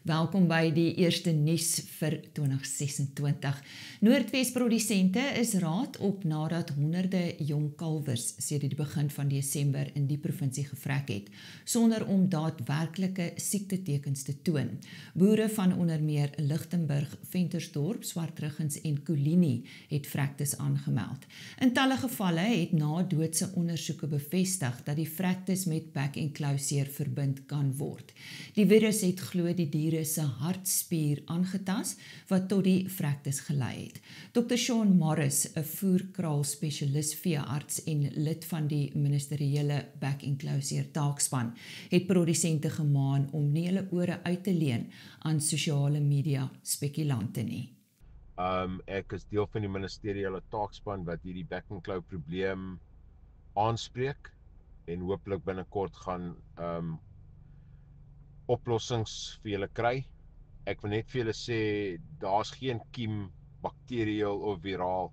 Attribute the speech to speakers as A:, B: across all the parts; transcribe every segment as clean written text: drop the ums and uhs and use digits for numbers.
A: Welkom by die eerste nuus vir 2026. Noordwes produsente is raad op nadat honderde jong kalwers sedert die begin van Desember in die provinsie gevrek het, sonder om daadwerklike siektetekens te toon. Boere van onder meer Lichtenburg, Ventersdorp, Swartruggens en Kolini het vrektes aangemeld. In talle gevalle het na-doodse ondersoeke bevestig dat die vrektes met back en claw seer verbind kan word. Die virus het glo die diere se hartspier aangetas wat tot die vrektes gelei het. Dr. Sean Morris, 'n voerkraal spesialis veearts en lid van die ministeriële back en claw seer taakspan, het produsente gemaan om nie hulle ore uit te leen aan sosiale media spekulante nie.
B: Ek is deel van die ministeriële taakspan wat hierdie back and claw probleem aanspreek en hopelik binnekort gaan oplossings vir julle kry. Ek wil net vir julle sê, daar's geen kiem, bakterieel of viraal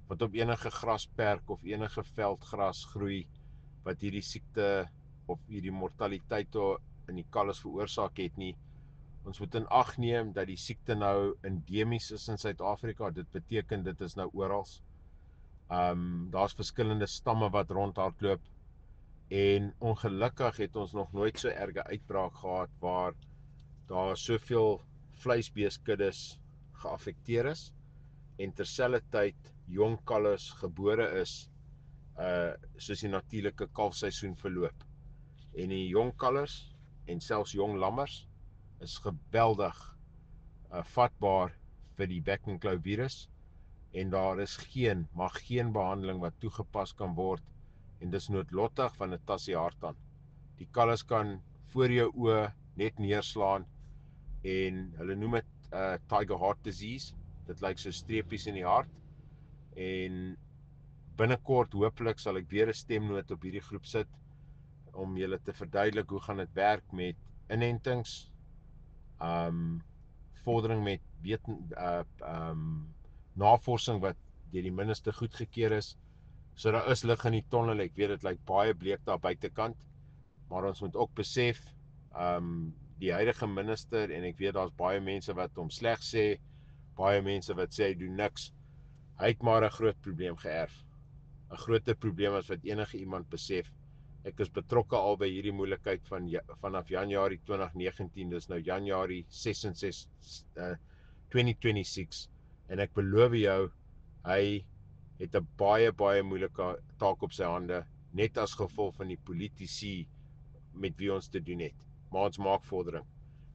B: wat op enige grasperk of enige veldgras groei wat hierdie siekte of hierdie mortaliteit in die kalwes veroorsaak het nie. Ons moet in ag neem dat die siekte nou endemies is in Suid-Afrika. Dit beteken dit is nou oral. Daar's verskillende stamme wat rondhardloop. En ongelukkig het ons nog nooit so erge uitbraak gehad waar daar soveel vleisbeeskuddes geaffekteer is en terselfdertyd jong kalwes gebore is soos die natuurlike kalfseisoen verloop. En die jong kalwes en selfs jong lammers is geweldig vatbaar vir die back and claw virus en daar is mag geen behandeling wat toegepas kan word en dis noodlottig van 'n tas die hart aan. Die kalwes kan voor jou oë net neerslaan en hulle noem dit tiger heart disease. Dit lyk so streepies in die hart en binnekort hopelik sal ek weer 'n stemnoot op hierdie groep sit om julle te verduidelik hoe gaan dit werk met inentings, vordering met navorsing wat deur die minister goedgekeur is. So daar is lig in die tonnel. Ek weet dit lyk baie bleek daar buitekant, maar ons moet ook besef die huidige minister, en ek weet daar's baie mense wat hom sleg sê, baie mense wat sê hy doen niks. Hy het maar 'n groot probleem geërf. 'n Groter probleem as wat enige iemand besef. Ek is betrokke al by hierdie moeilikheid vanaf Januarie 2019, dis nou Januarie 2026 en ek beloof jou, hy het 'n baie moeilike taak op sy hande, net as gevolg van die politici met wie ons te doen het. Maar ons maak vordering.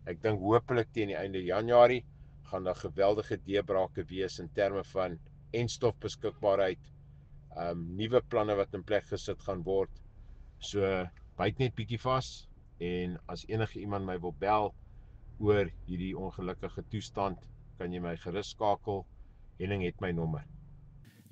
B: Ek dink hopelik teen die einde Januarie gaan daar geweldige deurbrake wees in terme van enstofbeskikbaarheid, nuwe planne wat in plek gesit gaan word. So byt net bietjie vas en as enige iemand my wil bel oor hierdie ongelukkige toestand, kan jy my gerus skakel. Henning het my nommer.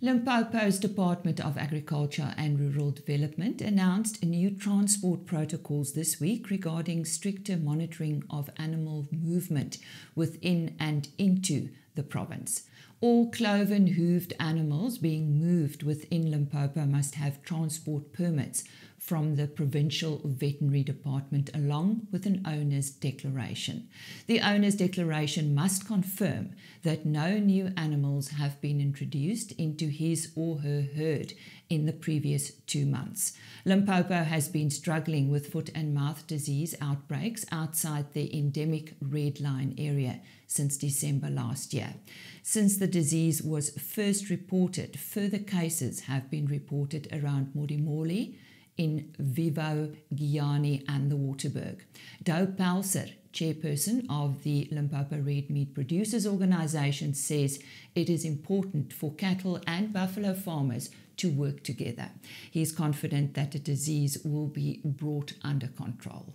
A: Limpopo's Department of Agriculture and Rural Development announced new transport protocols this week regarding stricter monitoring of animal movement within and into the province. All cloven-hooved animals being moved within Limpopo must have transport permits from the Provincial Veterinary Department along with an owner's declaration. The owner's declaration must confirm that no new animals have been introduced into his or her herd in the previous 2 months. Limpopo has been struggling with foot and mouth disease outbreaks outside the endemic red line area since December last year. Since the disease was first reported, further cases have been reported around Modimolle, in Vivo, Guyane and the Waterberg. Doe Pelser, chairperson of the Limpopo Red Meat Producers Organisation, says it is important for cattle and buffalo farmers to work together. He is confident that the disease will be brought under control.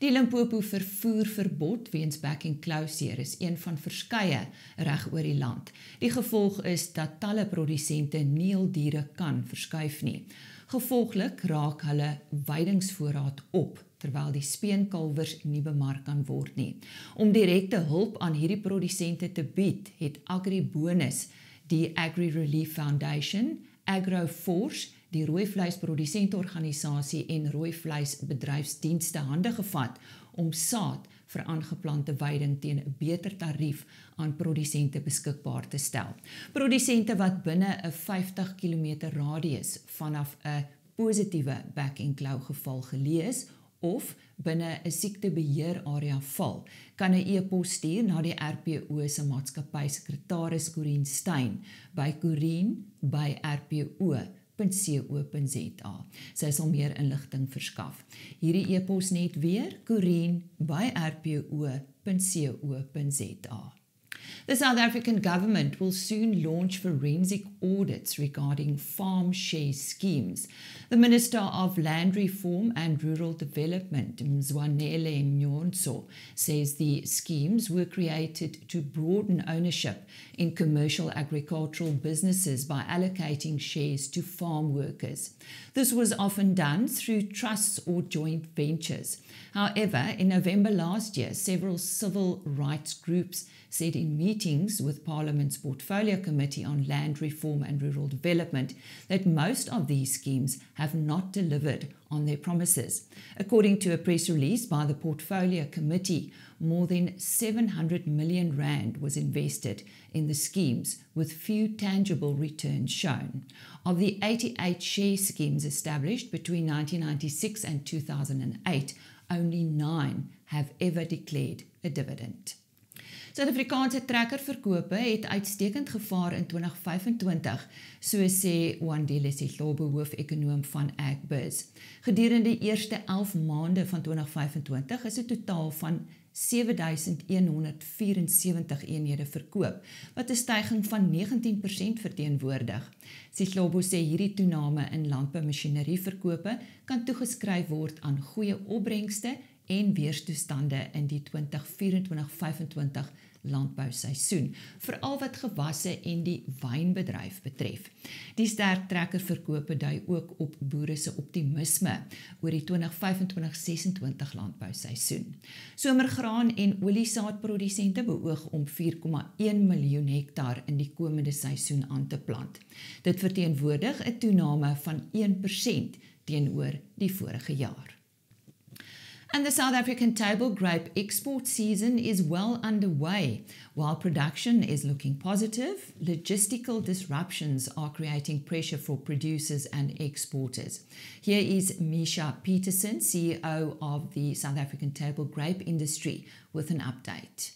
A: Die Limpopo vervoerverbod weens back and claw seer is een van verskeie reg oor die land. Die gevolg is dat talle produsente nie hul diere kan verskuif nie. Gevolglik raak hulle weidingsvoorraad op, terwyl die speenkalwers nie bemark kan word nie. Om direkte hulp aan hierdie produsente te bied, het AgriBonus, die Agri Relief Foundation, AgroForce, die rooivleisprodusenteorganisasie en rooivleisbedryfsdienste hande gevat om saad vir aangeplante veiding teen 'n beter tarief aan produsente beskikbaar te stel. Produsente wat binne 'n 50 km radius vanaf 'n positiewe back and claw geval gelees of binne 'n siektebeheerarea val, kan 'n e-pos stuur na die RPO se maatskappy sekretaris Corien Steyn by corien@rpo.co.za. Sy sal meer inligting verskaf. Hierdie e-pos net weer corien@rpo.co.za. The South African government will soon launch forensic audits regarding farm share schemes. The Minister of Land Reform and Rural Development, Mzwanele Nyonso, says the schemes were created to broaden ownership in commercial agricultural businesses by allocating shares to farm workers. This was often done through trusts or joint ventures. However, in November last year, several civil rights groups said in meetings with Parliament's Portfolio Committee on Land Reform and Rural Development that most of these schemes have not delivered on their promises. According to a press release by the Portfolio Committee, more than 700 million rand was invested in the schemes with few tangible returns shown. Of the 88 share schemes established between 1996 and 2008, only 9 have ever declared a dividend. Suid-Afrikaanse trekkerverkope het uitstekend gevaar in 2025, so sê Wandile Sihlobo, hoof-ekonoom van Agbiz. Gedurende die eerste 11 maande van 2025 is 'n totaal van 7,174 eenhede verkoop, wat 'n styging van 19% verteenwoordig. Sihlobo sê hierdie toename in landboumasjinerieverkope kan toegeskryf word aan goeie opbrengste en weerstoestande in die 2024-25 landbouseisoen, veral wat gewasse en die wynbedryf betref. Die sterk trekkerverkope dui ook op boere se optimisme oor die 2025-26 landbouseisoen. Somergraan en oliesaadprodusente beoog om 4,1 miljoen hektaar in die komende seisoen aan te plant. Dit verteenwoordig 'n toename van 1% teenoor die vorige jaar. And the South African table grape export season is well underway. While production is looking positive, logistical disruptions are creating pressure for producers and exporters. Here is Misha Peterson, CEO of the South African table grape industry, with an update.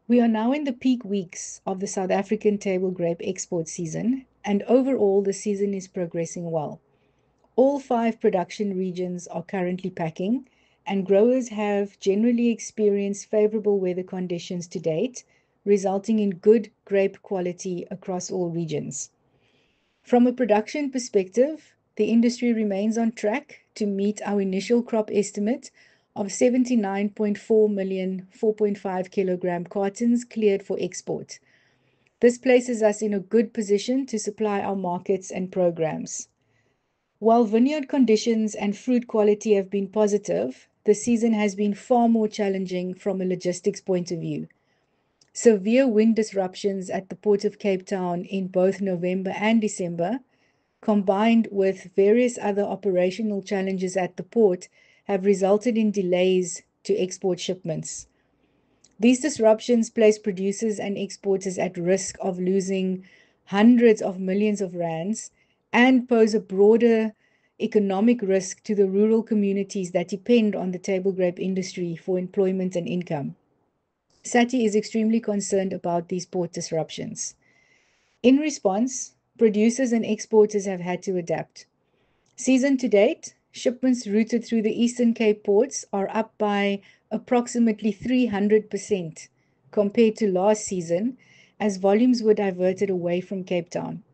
C: We are now in the peak weeks of the South African table grape export season, and overall the season is progressing well. All 5 production regions are currently packing, and growers have generally experienced favorable weather conditions to date, resulting in good grape quality across all regions. From a production perspective, the industry remains on track to meet our initial crop estimate of 79.4 million 4.5 kilogram cartons cleared for export. This places us in a good position to supply our markets and programs. While vineyard conditions and fruit quality have been positive, the season has been far more challenging from a logistics point of view. Severe wind disruptions at the Port of Cape Town in both November and December, combined with various other operational challenges at the port, have resulted in delays to export shipments. These disruptions place producers and exporters at risk of losing hundreds of millions of rands and pose a broader economic risk to the rural communities that depend on the table grape industry for employment and income. SATI is extremely concerned about these port disruptions. In response, producers and exporters have had to adapt. Season to date, shipments routed through the Eastern Cape ports are up by approximately 300% compared to last season, as volumes were diverted away from Cape Town.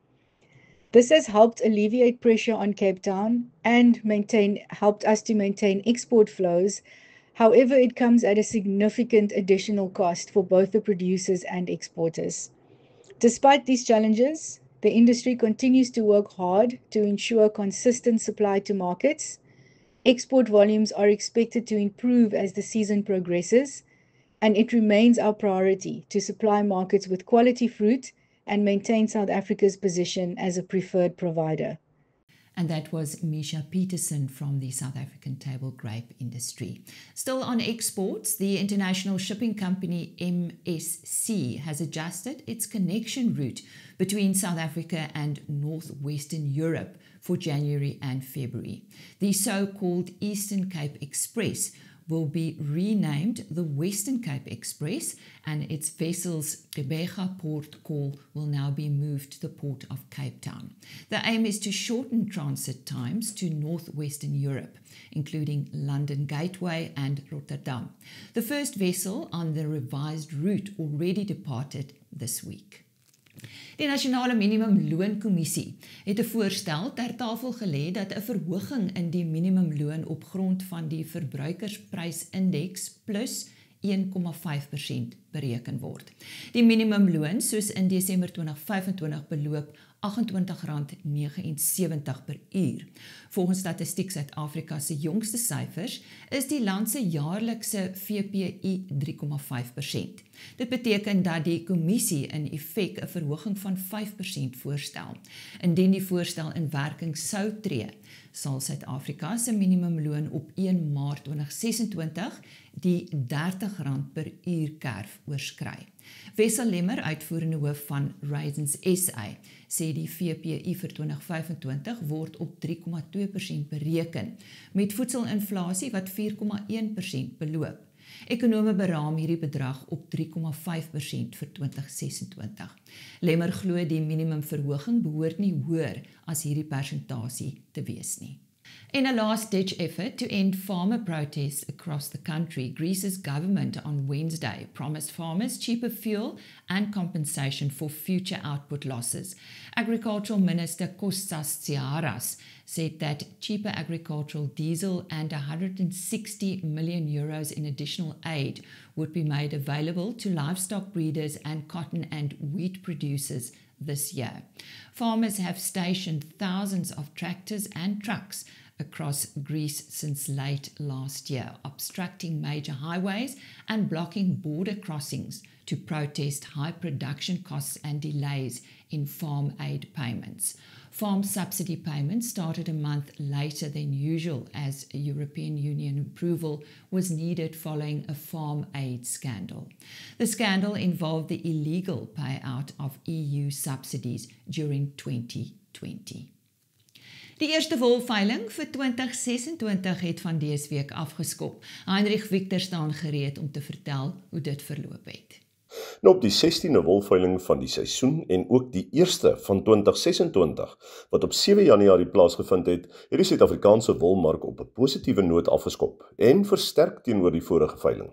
C: This has helped alleviate pressure on Cape Town and helped us to maintain export flows. However, it comes at a significant additional cost for both the producers and exporters. Despite these challenges, the industry continues to work hard to ensure consistent supply to markets. Export volumes are expected to improve as the season progresses, and it remains our priority to supply markets with quality fruit and maintain South Africa's position as a preferred provider.
A: And that was Misha Peterson from the South African table grape industry. Still on exports, the international shipping company MSC has adjusted its connection route between South Africa and northwestern Europe for January and February. The so-called Eastern Cape Express will be renamed the Western Cape Express, and its vessel's Gqeberha port call will now be moved to the port of Cape Town. The aim is to shorten transit times to northwestern Europe, including London Gateway and Rotterdam. The first vessel on the revised route already departed this week. Die Nasionale Minimumloonkommissie het 'n voorstel ter tafel gelê dat 'n verhoging in die minimumloon op grond van die verbruikersprysindeks plus 1,5% bereken word. Die minimumloon soos in Desember 2025 beloop R28,79 per uur. Volgens Statistiek Suid-Afrika se jongste syfers is die land se jaarlikse VPI 3,5%. Dit beteken dat die kommissie in effek 'n verhoging van 5% voorstel. Indien die voorstel in werking sou tree, sal Suid-Afrika se minimumloon op 1 Maart 2026 die R30 per uur kerf oorskry. Wessel Lemmer, uitvoerende hoof van Raisins SA, sê die VPI vir 2025 word op 3,2% bereken, met voedselinflasie wat 4,1% beloop. Ekonome beraam hierdie bedrag op 3,5% vir 2026. Lemmer glo die minimumverhoging behoort nie hoër as hierdie persentasie te wees nie. In a last-ditch effort to end farmer protests across the country, Greece's government on Wednesday promised farmers cheaper fuel and compensation for future output losses. Agricultural Minister Kostas Tsiaras said that cheaper agricultural diesel and €160 million in additional aid would be made available to livestock breeders and cotton and wheat producers this year. Farmers have stationed thousands of tractors and trucks across Greece since late last year, obstructing major highways and blocking border crossings to protest high production costs and delays in farm aid payments. Farm subsidy payments started a month later than usual as European Union approval was needed following a farm aid scandal. The scandal involved the illegal payout of EU subsidies during 2020. Die eerste wolveiling vir 2026 het van dese week afgeskop. Heinrich Victor staan gereed om te vertel hoe dit verloop het.
D: Nou op die 16de wolveiling van die seisoen en ook die eerste van 2026 wat op 7 Januarie plaasgevind het, het die Suid-Afrikaanse wolmark op 'n positiewe noot afgeskop en versterk teenoor die vorige veiling.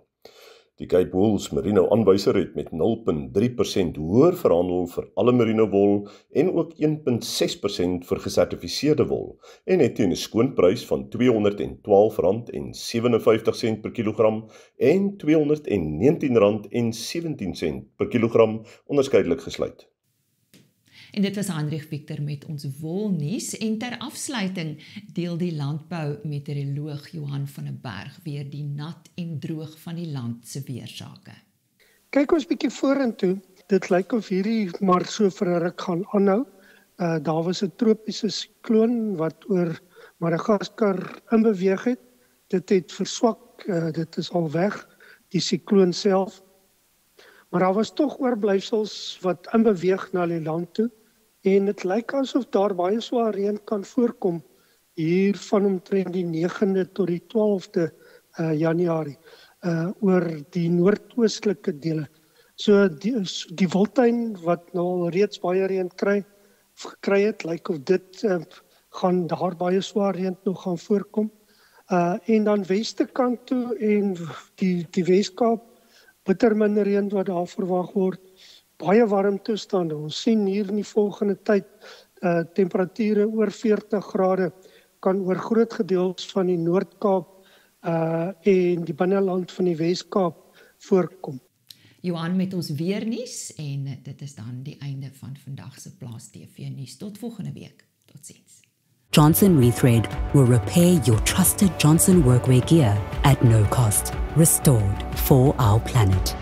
D: Die Cape Wool's merino aanwyser het met 0,3% hoër verhandel vir alle merino wol en ook 1,6% vir gesertifiseerde wol en het teen 'n skoonprys van R212,57 per kilogram en R219,17 per kilogram onderskeidelik gesluit.
A: En dit was Heinrich Victor met ons wolnuus en ter afsluiting deel die landboumeteoroloog Johan van der Berg weer die nat en droog van die land se weersake.
E: Kyk ons bietjie vorentoe. Dit lyk of hierdie maar so vir 'n ruk gaan aanhou. Daar was 'n tropiese sikloon wat oor Madagaskar inbeweeg het. Dit het verswak, dit is al weg, die sikloon self. Maar daar was tog oorblyfsels wat inbeweeg na die land toe. En dit lyk asof daar baie swaar reën kan voorkom hier van omtrent die 9de tot die 12de Januarie oor die noordoostelike dele. So die Wildtuin wat nou al reeds baie reën gekry het, lyk of dit gaan daar baie swaar reën nog gaan voorkom. En dan weste kant toe en die Weskaap, bitter minder reën wat daar verwag word. Baie warm toestande. Ons sien hier in die volgende tyd temperature oor 40 grade kan oor groot gedeelte van die Noord-Kaap en die binneland van die Weskaap voorkom.
A: Johan met ons weernuus en dit is dan die einde van vandag se Plaas TV nuus. Tot volgende week. Totsiens.
F: Johnson Rethread will repair your trusted Johnson workwear gear at no cost. Restored for our planet.